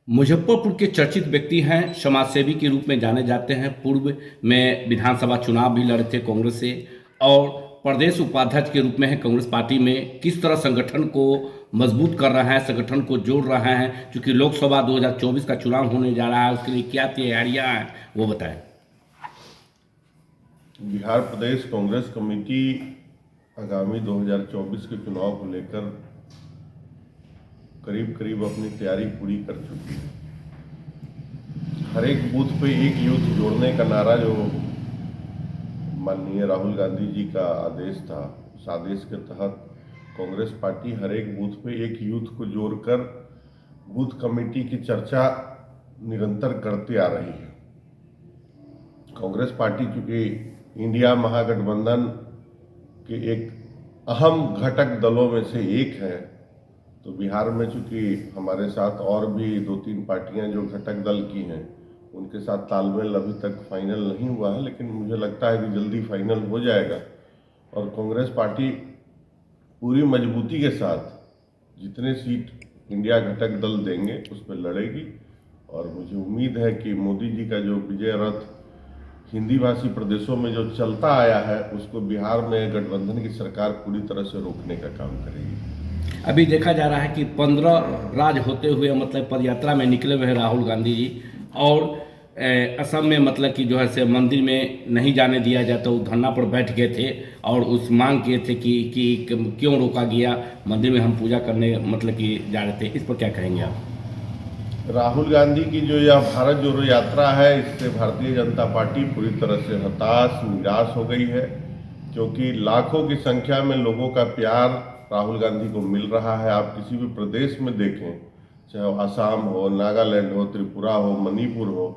मुजफ्फरपुर के चर्चित व्यक्ति हैं, समाजसेवी के रूप में जाने जाते हैं। पूर्व में विधानसभा चुनाव भी लड़े थे कांग्रेस से और प्रदेश उपाध्यक्ष के रूप में है कांग्रेस पार्टी में। किस तरह संगठन को मजबूत कर रहे हैं, संगठन को जोड़ रहे हैं, क्योंकि लोकसभा 2024 का चुनाव होने जा रहा है, उसके लिए क्या तैयारियां हैं वो बताएं। बिहार प्रदेश कांग्रेस कमेटी आगामी 2024 के चुनाव को लेकर करीब करीब अपनी तैयारी पूरी कर चुकी है। हर एक बूथ पे एक यूथ जोड़ने का नारा जो माननीय राहुल गांधी जी का आदेश था, उस आदेश के तहत कांग्रेस पार्टी हर एक बूथ पे एक यूथ को जोड़कर बूथ कमेटी की चर्चा निरंतर करते आ रही है। कांग्रेस पार्टी चूंकि इंडिया महागठबंधन के एक अहम घटक दलों में से एक है, तो बिहार में चूंकि हमारे साथ और भी 2-3 पार्टियां जो घटक दल की हैं, उनके साथ तालमेल अभी तक फाइनल नहीं हुआ है, लेकिन मुझे लगता है कि जल्दी फाइनल हो जाएगा और कांग्रेस पार्टी पूरी मजबूती के साथ जितने सीट इंडिया घटक दल देंगे उस पर लड़ेगी। और मुझे उम्मीद है कि मोदी जी का जो विजय रथ हिंदी भाषी प्रदेशों में जो चलता आया है, उसको बिहार में गठबंधन की सरकार पूरी तरह से रोकने का काम करेगी। अभी देखा जा रहा है कि 15 राज होते हुए मतलब पदयात्रा में निकले हुए हैं राहुल गांधी जी, और असम में मतलब कि जो है से मंदिर में नहीं जाने दिया जाता, वो धरना पर बैठ गए थे और उस मांग किए थे कि क्यों रोका गया, मंदिर में हम पूजा करने मतलब कि जा रहे थे। इस पर क्या कहेंगे आप? राहुल गांधी की जो यह भारत जोड़ो यात्रा है, इससे भारतीय जनता पार्टी पूरी तरह से हताश निराश हो गई है, क्योंकि लाखों की संख्या में लोगों का प्यार राहुल गांधी को मिल रहा है। आप किसी भी प्रदेश में देखें, चाहे वो असम हो, नागालैंड हो, त्रिपुरा हो, मणिपुर हो,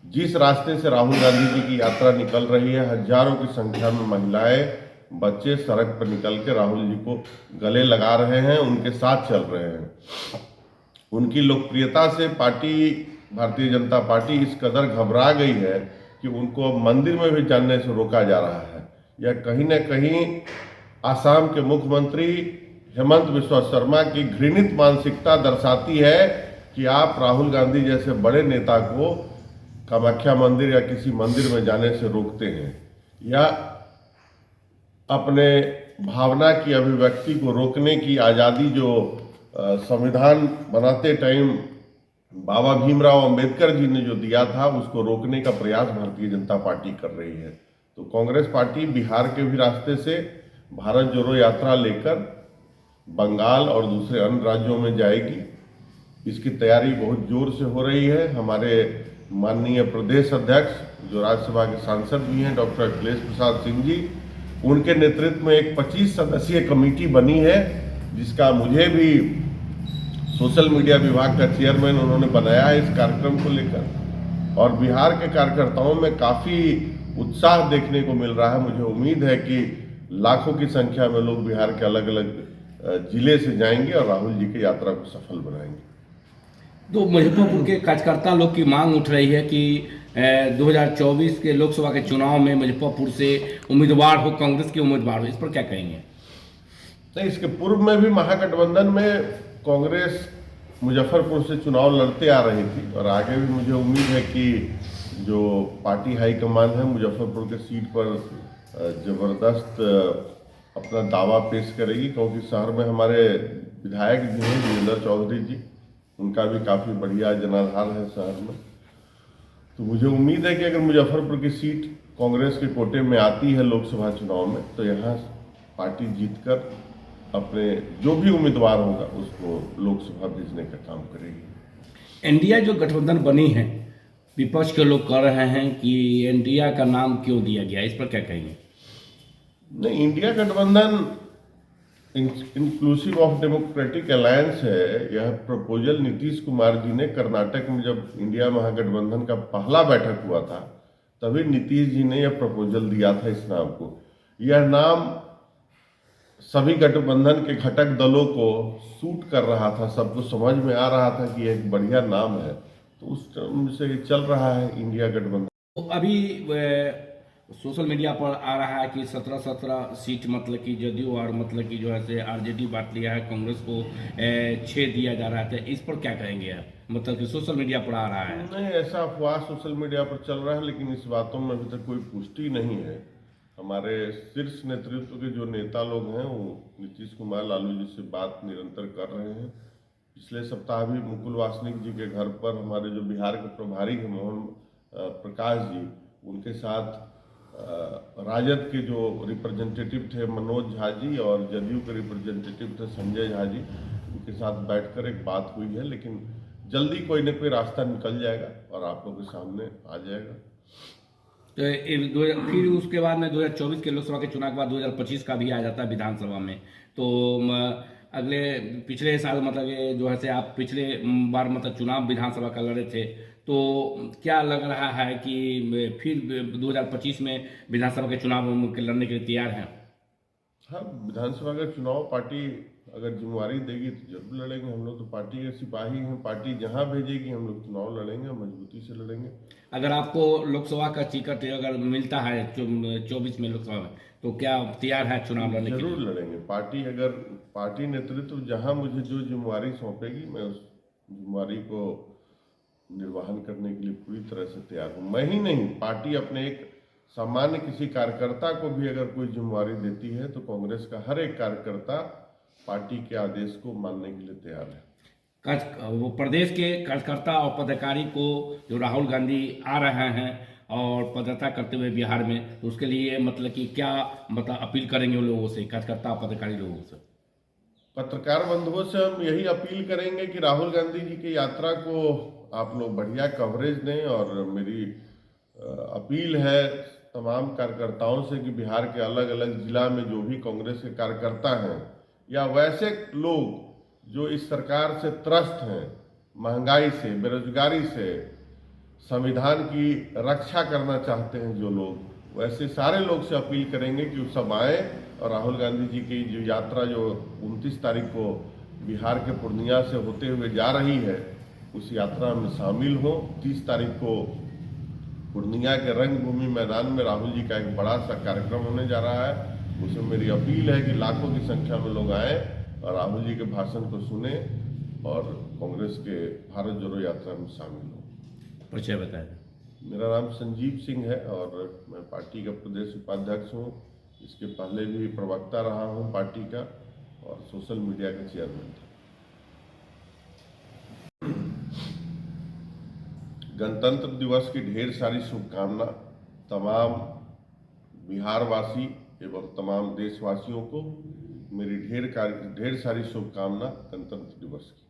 जिस रास्ते से राहुल गांधी जी की यात्रा निकल रही है, हजारों की संख्या में महिलाएं, बच्चे सड़क पर निकल के राहुल जी को गले लगा रहे हैं, उनके साथ चल रहे हैं। उनकी लोकप्रियता से पार्टी, भारतीय जनता पार्टी इस कदर घबरा गई है कि उनको मंदिर में भी जाने से रोका जा रहा है। यह कहीं न कहीं आसाम के मुख्यमंत्री हेमंत बिस्वा शर्मा की घृणित मानसिकता दर्शाती है कि आप राहुल गांधी जैसे बड़े नेता को कामाख्या मंदिर या किसी मंदिर में जाने से रोकते हैं, या अपने भावना की अभिव्यक्ति को रोकने की आज़ादी जो संविधान बनाते टाइम बाबा भीमराव अंबेडकर जी ने जो दिया था, उसको रोकने का प्रयास भारतीय जनता पार्टी कर रही है। तो कांग्रेस पार्टी बिहार के भी रास्ते से भारत जोड़ो यात्रा लेकर बंगाल और दूसरे अन्य राज्यों में जाएगी। इसकी तैयारी बहुत जोर से हो रही है। हमारे माननीय प्रदेश अध्यक्ष जो राज्यसभा के सांसद भी हैं, डॉक्टर अखिलेश प्रसाद सिंह जी, उनके नेतृत्व में एक 25 सदस्यीय कमेटी बनी है, जिसका मुझे भी सोशल मीडिया विभाग का चेयरमैन उन्होंने बनाया है इस कार्यक्रम को लेकर। और बिहार के कार्यकर्ताओं में काफ़ी उत्साह देखने को मिल रहा है। मुझे उम्मीद है कि लाखों की संख्या में लोग बिहार के अलग अलग जिले से जाएंगे और राहुल जी की यात्रा को सफल बनाएंगे। तो मुजफ्फरपुर के कार्यकर्ता लोग की मांग उठ रही है कि 2024 के लोकसभा के चुनाव में मुजफ्फरपुर से उम्मीदवार हो, कांग्रेस के उम्मीदवार हो। इस पर क्या कहेंगे? नहीं, इसके पूर्व में भी महागठबंधन में कांग्रेस मुजफ्फरपुर से चुनाव लड़ते आ रही थी और आगे भी मुझे उम्मीद है कि जो पार्टी हाईकमान है मुजफ्फरपुर के सीट पर जबरदस्त अपना दावा पेश करेगी, क्योंकि शहर में हमारे विधायक जी हैं वीरेंद्र चौधरी जी, उनका भी काफ़ी बढ़िया जनाधार है शहर में। तो मुझे उम्मीद है कि अगर मुजफ्फरपुर की सीट कांग्रेस के कोटे में आती है लोकसभा चुनाव में, तो यहाँ पार्टी जीतकर अपने जो भी उम्मीदवार होगा उसको लोकसभा भेजने का काम करेगी। इंडिया जो गठबंधन बनी है, विपक्ष के लोग कह रहे हैं कि इंडिया का नाम क्यों दिया गया, इस पर क्या कहेंगे? नहीं, इंडिया गठबंधन इंक्लूसिव ऑफ डेमोक्रेटिक अलायंस है। यह प्रपोजल नीतीश कुमार जी ने कर्नाटक में जब इंडिया महागठबंधन का पहला बैठक हुआ था, तभी नीतीश जी ने यह प्रपोजल दिया था इस नाम को। यह नाम सभी गठबंधन के घटक दलों को सूट कर रहा था, सबको समझ में आ रहा था कि एक बढ़िया नाम है, तो उस टर्म से चल रहा है इंडिया गठबंधन। तो अभी सोशल मीडिया पर आ रहा है कि 17 सीट मतलब कि जदयू और मतलब कि जो है से आरजेडी बांट लिया है, कांग्रेस को 6 दिया जा रहा था। इस पर क्या कहेंगे आप? मतलब कि सोशल मीडिया पर आ रहा है। नहीं, ऐसा अफवाह सोशल मीडिया पर चल रहा है, लेकिन इस बातों में अभी तक कोई पुष्टि नहीं है। हमारे शीर्ष नेतृत्व के जो नेता लोग हैं वो नीतीश कुमार, लालू जी से बात निरंतर कर रहे हैं। पिछले सप्ताह भी मुकुल वासनिक जी के घर पर हमारे जो बिहार के प्रभारी हैं मोहन प्रकाश जी, उनके साथ राजद के जो रिप्रेजेंटेटिव थे मनोज झा जी और जदयू के रिप्रेजेंटेटिव थे संजय झा जी, उनके साथ बैठकर एक बात हुई है। लेकिन जल्दी कोई न कोई रास्ता निकल जाएगा और आप लोगों के सामने आ जाएगा। तो फिर उसके बाद में 2024 के लोकसभा के चुनाव के बाद 2025 का भी आ जाता है विधानसभा में। तो अगले पिछले साल मतलब ये जो है से आप पिछले बार मतलब चुनाव विधानसभा का लड़े थे, तो क्या लग रहा है कि फिर 2025 में विधानसभा के चुनाव लड़ने के लिए तैयार हैं? हाँ, विधानसभा का चुनाव पार्टी अगर जिम्मेवारी देगी तो जरूर लड़ेंगे। हम लोग तो पार्टी के सिपाही हैं, पार्टी जहां भेजेगी हम लोग चुनाव लड़ेंगे, मजबूती से लड़ेंगे। अगर आपको लोकसभा का टिकट अगर मिलता है 24 में लोकसभा में, तो क्या तैयार है चुनाव लड़ने के जरूर लिए? लड़ेंगे। पार्टी नेतृत्व जहां मुझे जो जिम्मेवारी सौंपेगी मैं उस जिम्मेवारी को निर्वहन करने के लिए पूरी तरह से तैयार हूँ। मैं ही नहीं, पार्टी अपने एक सामान्य किसी कार्यकर्ता को भी अगर कोई जिम्मेवारी देती है तो कांग्रेस का हर एक कार्यकर्ता पार्टी के आदेश को मानने के लिए तैयार है। वो प्रदेश के कार्यकर्ता और पदाधिकारी को जो राहुल गांधी आ रहे हैं और पदयात्रा करते हुए बिहार में, तो उसके लिए मतलब कि क्या मतलब अपील करेंगे उन लोगों से, कार्यकर्ता और पदाधिकारी लोगों से? पत्रकार बंधुओं से हम यही अपील करेंगे कि राहुल गांधी जी की यात्रा को आप लोग बढ़िया कवरेज दें। और मेरी अपील है तमाम कार्यकर्ताओं से कि बिहार के अलग अलग जिला में जो भी कांग्रेस के कार्यकर्ता हैं या वैसे लोग जो इस सरकार से त्रस्त हैं, महंगाई से, बेरोजगारी से, संविधान की रक्षा करना चाहते हैं जो लोग, वैसे सारे लोग से अपील करेंगे कि वो सब आए और राहुल गांधी जी की जो यात्रा जो 29 तारीख को बिहार के पूर्णिया से होते हुए जा रही है उस यात्रा में शामिल हो। 30 तारीख को पूर्णिया के रंगभूमि मैदान में राहुल जी का एक बड़ा सा कार्यक्रम होने जा रहा है। उसमें मेरी अपील है कि लाखों की संख्या में लोग आए और राहुल जी के भाषण को सुने और कांग्रेस के भारत जोड़ो यात्रा में शामिल हो। परिचय बताएं। मेरा नाम संजीव सिंह है और मैं पार्टी का प्रदेश उपाध्यक्ष हूँ। इसके पहले भी प्रवक्ता रहा हूँ पार्टी का और सोशल मीडिया का चेयरमैन था। गणतंत्र दिवस की ढेर सारी शुभकामना तमाम बिहारवासी एवं तमाम देशवासियों को। मेरी ढेर सारी शुभकामना गणतंत्र दिवस की।